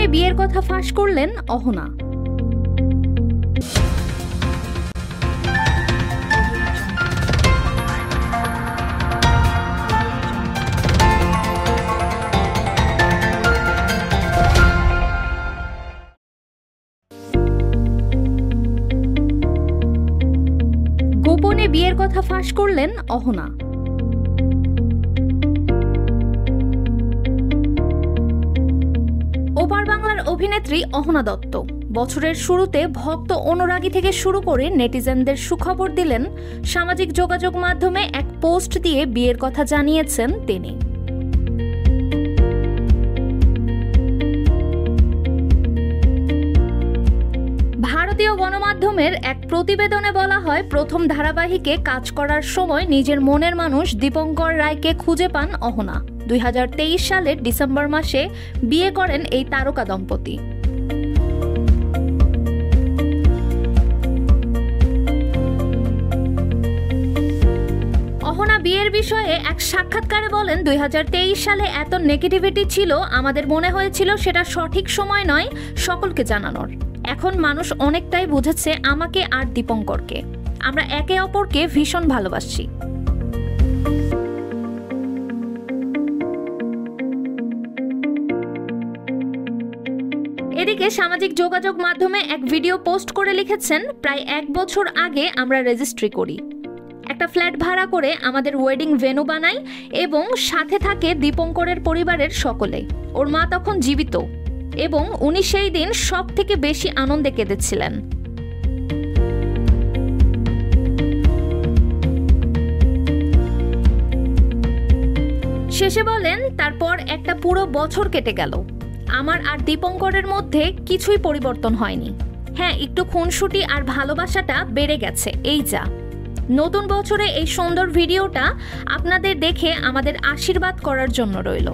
গোপনে বিয়ের কথা ফাঁস করলেন অহনা। গোপনে বিয়ের কথা ফাঁস করলেন অহনা। ওপার বাংলার অভিনেত্রী অহনা দত্ত বছরের শুরুতে ভক্ত অনুরাগী থেকে শুরু করে নেটিজেনদের সুখবর দিলেন। সামাজিক যোগাযোগ মাধ্যমে এক পোস্ট দিয়ে বিয়ের কথা জানিয়েছেন তিনি। ভারতীয় গণমাধ্যমের এক প্রতিবেদনে বলা হয়, প্রথম ধারাবাহিকে কাজ করার সময় নিজের মনের মানুষ দীপঙ্কর রায়কে খুঁজে পান অহনা। 2023 সালের ডিসেম্বর মাসে বিয়ে করেন এই তারকা দম্পতি। অহনা বিয়ের বিষয়ে এক সাক্ষাৎকারে বলেন, 2023 সালে এত নেগেটিভিটি ছিল, আমাদের মনে হয়েছিল সেটা সঠিক সময় নয় সকলকে জানানোর। এখন মানুষ অনেকটাই বুঝেছে আমাকে আর দীপঙ্করকে। আমরা একে অপরকে ভীষণ ভালোবাসি। এদিকে সামাজিক যোগাযোগ মাধ্যমে এক ভিডিও পোস্ট করে লিখেছেন, প্রায় 1 বছর আগে আমরা রেজিস্ট্রি করি, একটা ফ্ল্যাট ভাড়া করে আমাদের ওয়েডিং ভেন্যু বানাই এবং সাথে থাকে দীপঙ্করের পরিবারের সকলে। ওর মা তখন জীবিত এবং উনি সেই দিন সব থেকে বেশি আনন্দে কেঁদেছিলেন। শেষে বলেন, তারপর একটা পুরো বছর কেটে গেল, আমার আর দীপঙ্করের মধ্যে কিছুই পরিবর্তন হয়নি। হ্যাঁ, একটু খুনসুটি আর ভালোবাসাটা বেড়ে গেছে, এই যা। নতুন বছরে এই সুন্দর ভিডিওটা আপনাদের দেখে আমাদের আশীর্বাদ করার জন্য রইল।